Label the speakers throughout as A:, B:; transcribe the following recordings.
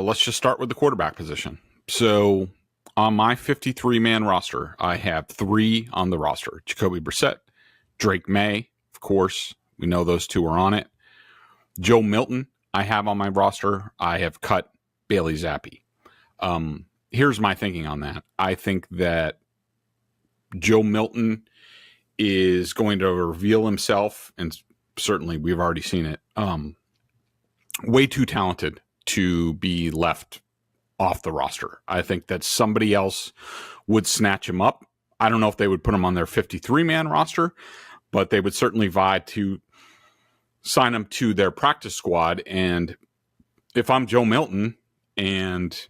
A: let's just start with the quarterback position. So on my 53-man roster, I have 3 on the roster. Jacoby Brissett, Drake May, of course. We know those 2 are on it. Joe Milton, I have on my roster. I have cut Bailey Zappi. Here's my thinking on that. I think that Joe Milton is going to reveal himself, and certainly we've already seen it, way too talented to be left off the roster. I think that somebody else would snatch him up. I don't know if they would put him on their 53-man roster, but they would certainly vie to sign him to their practice squad. And if I'm Joe Milton and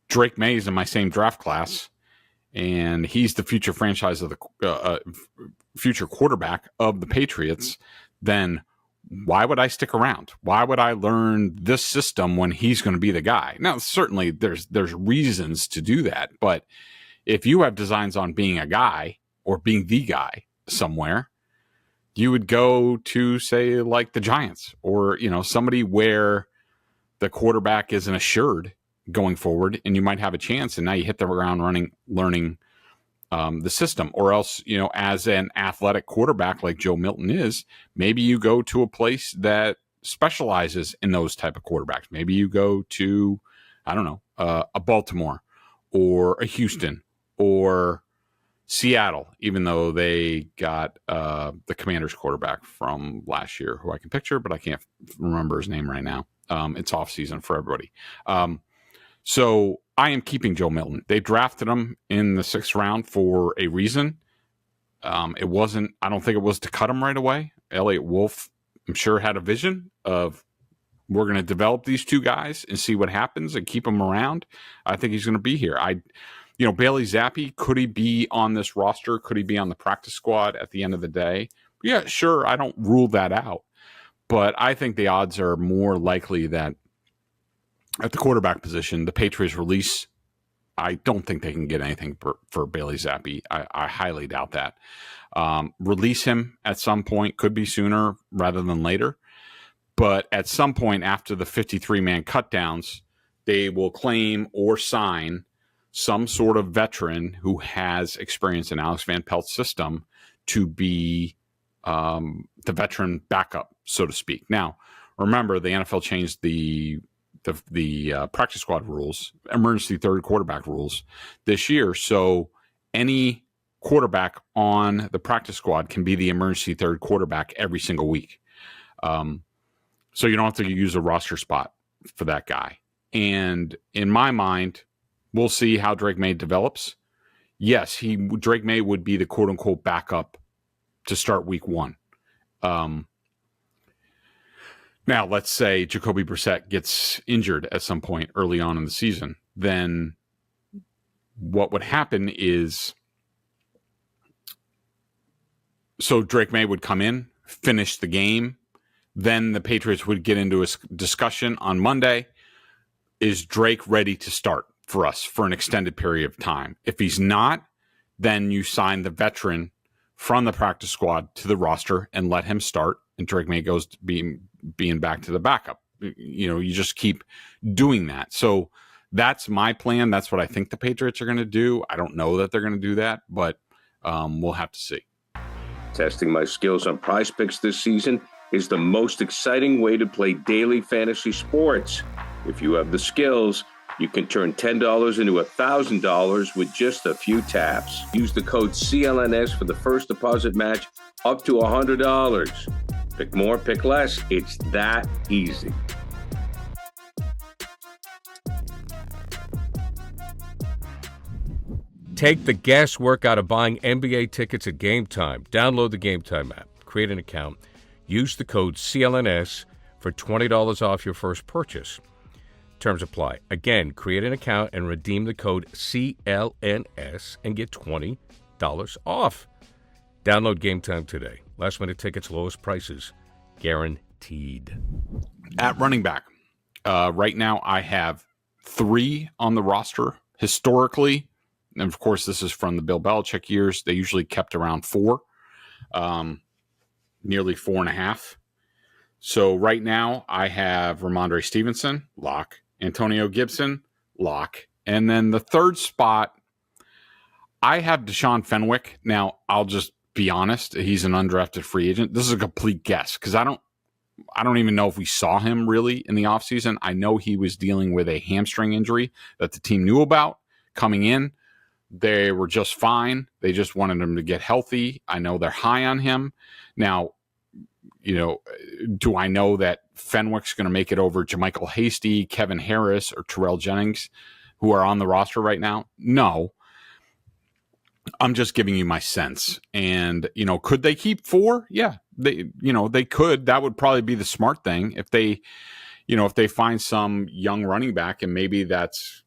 A: Drake May is in my same draft class, and he's the future franchise of the future quarterback of the Patriots, then why would I stick around? Why would I learn this system when he's going to be the guy? Now, certainly there's reasons to do that, but if you have designs on being a guy or being the guy somewhere, you would go to, say, like the Giants or, somebody where the quarterback isn't assured going forward, and you might have a chance, and now you hit the ground running, learning the system. Or else, as an athletic quarterback like Joe Milton is, maybe you go to a place that specializes in those type of quarterbacks. Maybe you go to, I don't know, a Baltimore or a Houston or Seattle, even though they got the Commanders quarterback from last year, who I can picture, but I can't remember his name right now. It's off season for everybody. So I am keeping Joe Milton. They drafted him in the 6th round for a reason. I don't think it was to cut him right away. Elliott Wolf, I'm sure, had a vision of, we're going to develop these 2 guys and see what happens and keep them around. I think he's going to be here. Bailey Zappi, could he be on this roster? Could he be on the practice squad at the end of the day? Yeah, sure. I don't rule that out. But I think the odds are more likely that at the quarterback position, the Patriots release. I don't think they can get anything for Bailey Zappi. I highly doubt that. Release him at some point, could be sooner rather than later. But at some point after the 53-man cutdowns, they will claim or sign some sort of veteran who has experience in Alex Van Pelt's system to be the veteran backup, so to speak. Now, remember, the NFL changed the practice squad rules, emergency third quarterback rules this year. So any quarterback on the practice squad can be the emergency third quarterback every single week. So you don't have to use a roster spot for that guy. And in my mind, we'll see how Drake May develops. Yes, Drake May would be the quote unquote backup to start week 1. Now, let's say Jacoby Brissett gets injured at some point early on in the season. Then what would happen is, so Drake May would come in, finish the game. Then the Patriots would get into a discussion on Monday. Is Drake ready to start for us for an extended period of time? If he's not, then you sign the veteran from the practice squad to the roster and let him start. And Drake May goes to being back to the backup. You just keep doing that. So that's my plan. That's what I think the Patriots are going to do. I don't know that they're going to do that, but we'll have to see.
B: Testing my skills on Prize Picks this season is the most exciting way to play daily fantasy sports. If you have the skills, you can turn $10 into $1,000 with just a few taps. Use the code CLNS for the first deposit match up to $100. Pick more, pick less. It's that easy.
C: Take the guesswork out of buying NBA tickets at Game Time. Download the Game Time app, create an account, use the code CLNS for $20 off your first purchase. Terms apply. Again, create an account and redeem the code CLNS and get $20 off. Download Game Time today. Last minute tickets, lowest prices, guaranteed.
A: At running back, right now I have 3 on the roster. Historically, and of course this is from the Bill Belichick years, they usually kept around 4, nearly 4.5. So right now I have Ramondre Stevenson, lock, Antonio Gibson, lock. And then the third spot, I have Deshaun Fenwick. Now, I'll just be honest. He's an undrafted free agent. This is a complete guess because I don't even know if we saw him really in the offseason. I know he was dealing with a hamstring injury that the team knew about coming in. They were just fine. They just wanted him to get healthy. I know they're high on him. Now, do I know that Fenwick's going to make it over Jermichael Hasty, Kevin Harris, or Terrell Jennings, who are on the roster right now? No. I'm just giving you my sense. And, could they keep 4? Yeah, they could. That would probably be the smart thing if they find some young running back, and maybe that's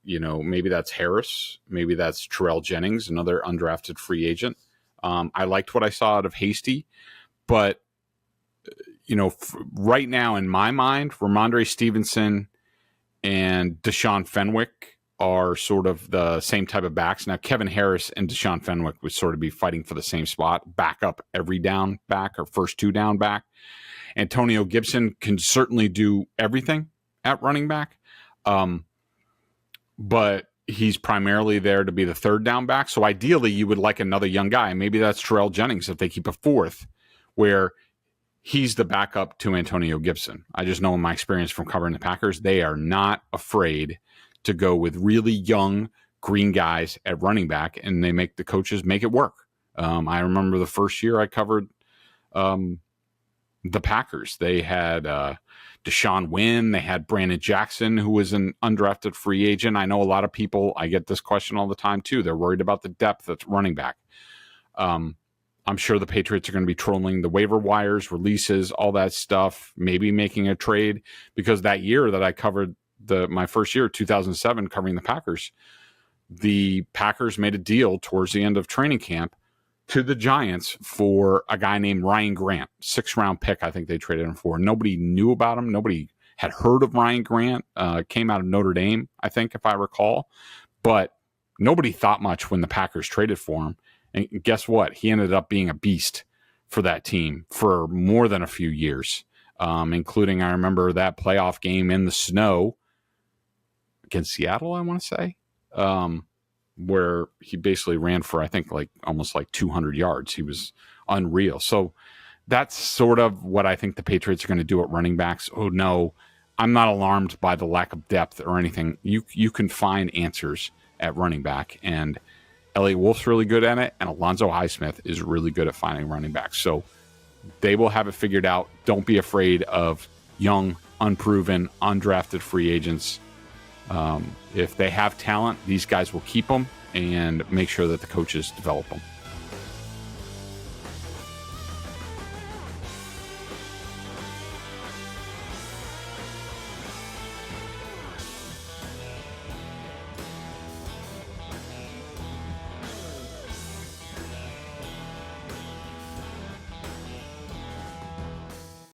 A: Harris, maybe that's Terrell Jennings, another undrafted free agent. I liked what I saw out of Hasty, but right now in my mind, Ramondre Stevenson and Deshaun Fenwick are sort of the same type of backs. Now, Kevin Harris and Deshaun Fenwick would sort of be fighting for the same spot, backup every down back or first 2 down back. Antonio Gibson can certainly do everything at running back, but he's primarily there to be the 3rd down back. So ideally, you would like another young guy. Maybe that's Terrell Jennings if they keep a 4th, where he's the backup to Antonio Gibson. I just know in my experience from covering the Packers, they are not afraid to go with really young green guys at running back, and they make the coaches make it work. I remember the first year I covered the Packers. They had Deshaun Wynn. They had Brandon Jackson, who was an undrafted free agent. I know a lot of people, I get this question all the time too. They're worried about the depth at running back. I'm sure the Patriots are going to be trolling the waiver wires, releases, all that stuff, maybe making a trade, because that year that I covered my first year, 2007, covering the Packers, the Packers made a deal towards the end of training camp to the Giants for a guy named Ryan Grant, 6th-round pick. I think they traded him for. Nobody knew about him. Nobody had heard of Ryan Grant. Came out of Notre Dame, I think, if I recall. But nobody thought much when the Packers traded for him. And guess what? He ended up being a beast for that team for more than a few years, including, I remember that playoff game in the snow against Seattle, I want to say, where he basically ran for, I think, almost 200 yards. He was unreal. So that's sort of what I think the Patriots are going to do at running backs. Oh, no, I'm not alarmed by the lack of depth or anything. You can find answers at running back, and Elliott Wolf's really good at it, and Alonzo Highsmith is really good at finding running backs. So they will have it figured out. Don't be afraid of young, unproven, undrafted free agents. If they have talent, these guys will keep them and make sure that the coaches develop them.